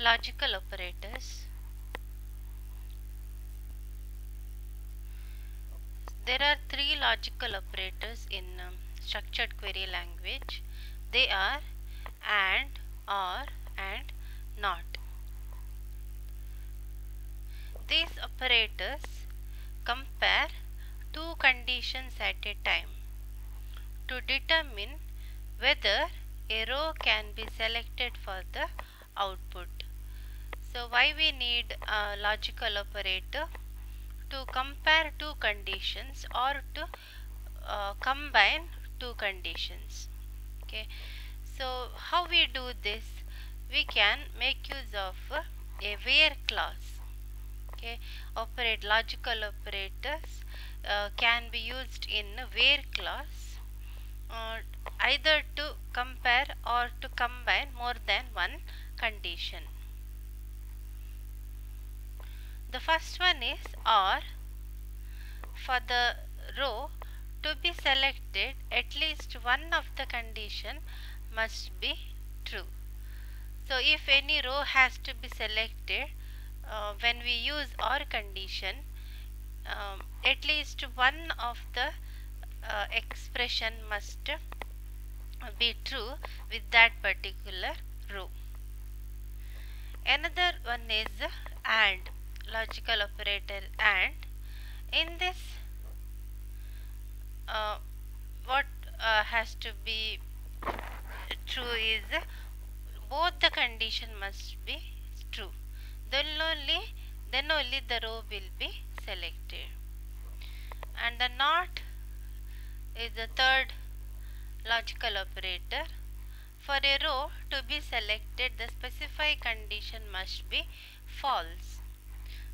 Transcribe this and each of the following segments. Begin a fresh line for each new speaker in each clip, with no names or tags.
Logical operators. There are three logical operators in structured query language. They are AND, OR, and NOT. These operators compare two conditions at a time to determine whether a row can be selected for the output. So why we need a logical operator? To compare two conditions or to combine two conditions. Okay, so how we do this? We can make use of a where clause. Okay, logical operators can be used in a where clause either to compare or to combine more than one condition. The first one is OR. For the row to be selected, at least one of the condition must be true. So if any row has to be selected, when we use OR condition, at least one of the expression must be true with that particular row. Another one is AND, logical operator AND. In this, what has to be true is both the condition must be true. Then only the row will be selected. And the NOT is the third logical operator. For a row to be selected, the specified condition must be false.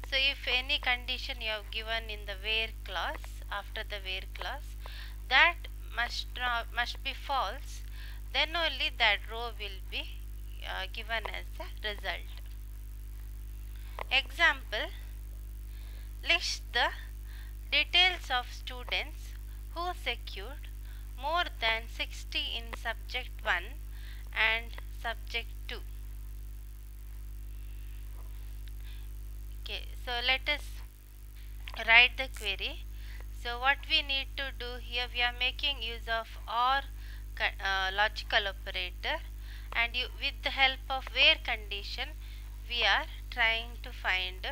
So if any condition you have given in the where clause, after the where clause, that must be false, then only that row will be given as a result. Example: list the details of students who secured more than 60 in subject 1 and subject 2. Okay, so let us write the query. So what we need to do here, we are making use of OR logical operator, and with the help of where condition we are trying to find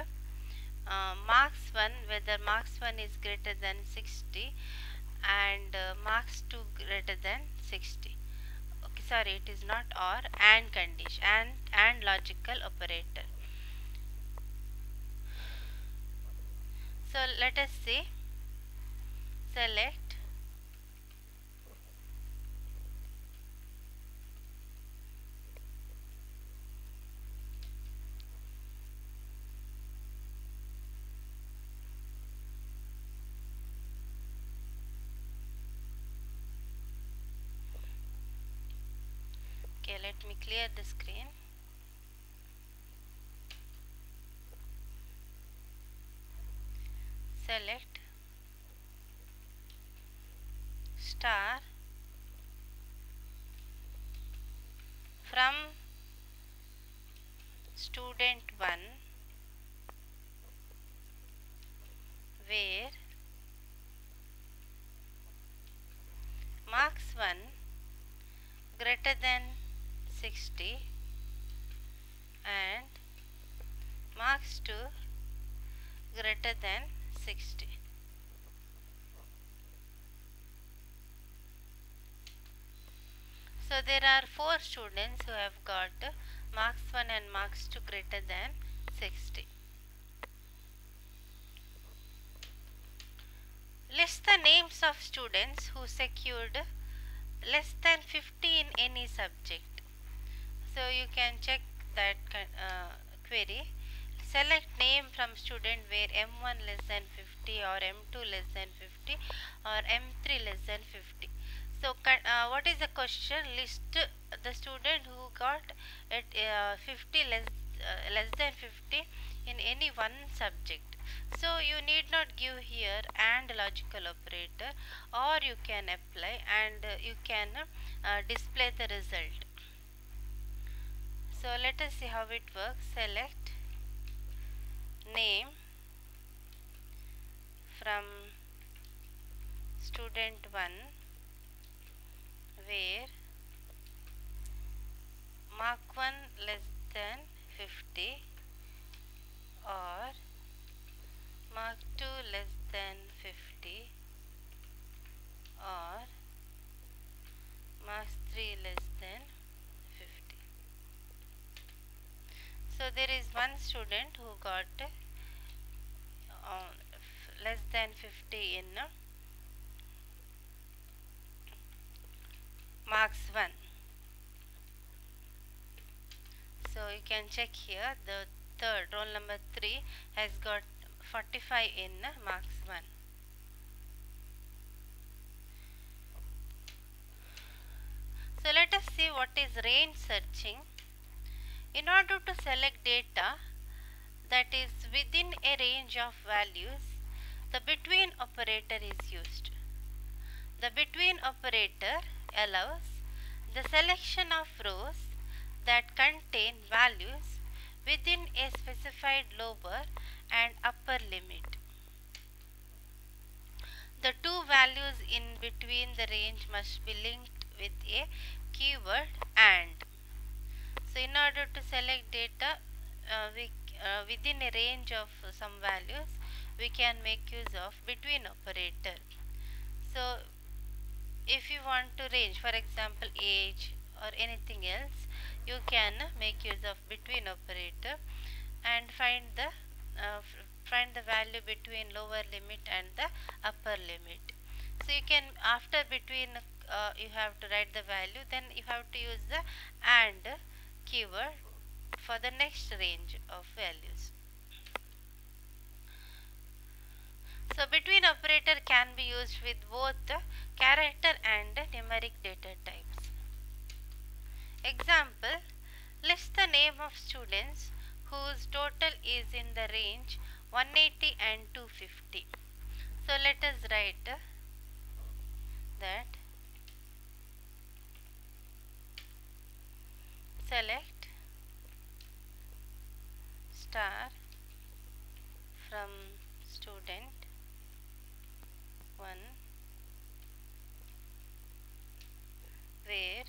marks 1, whether marks 1 is greater than 60 and marks 2 greater than 60. Okay, sorry, it is not OR, AND condition, and logical operator. So let us see, select let me clear the screen. Select star from student 1 where marks 1 greater than 60 and marks 2 greater than 60. So there are 4 students who have got marks 1 and marks 2 greater than 60. List the names of students who secured less than 50 in any subject. So you can check that query. Select name from student where M1 less than 50 or M2 less than 50 or M3 less than 50. So what is the question? List the student who got at 50 less than 50 in any one subject. So you need not give here AND logical operator, or you can apply and you can display the result. So let us see how it works. Select name from student 1 where mark 1 less than 50 or mark 2 less than 50 or mark 3 less than 50. So there is one student who got less than 50 in marks 1. So you can check here, the third roll number 3 has got 45 in marks 1. So let us see what is range searching. In order to select data that is within a range of values, the between operator is used. The between operator allows the selection of rows that contain values within a specified lower and upper limit. The two values in between the range must be linked with a keyword AND. So in order to select data within a range of some values, we can make use of between operator. So if you want to range, for example age or anything else, you can make use of between operator and find the value between lower limit and the upper limit. So you can, after between you have to write the value, then you have to use the AND keyword for the next range of values. So between operator can be used with both the character and numeric data types. Example, list the name of students whose total is in the range 180 and 250. So let us write that select star from student 1 where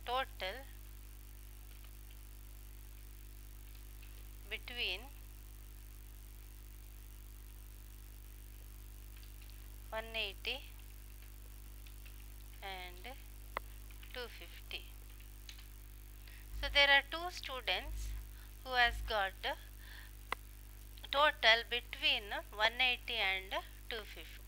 total between 180 and 250. So there are two students who has got total between 180 and 250.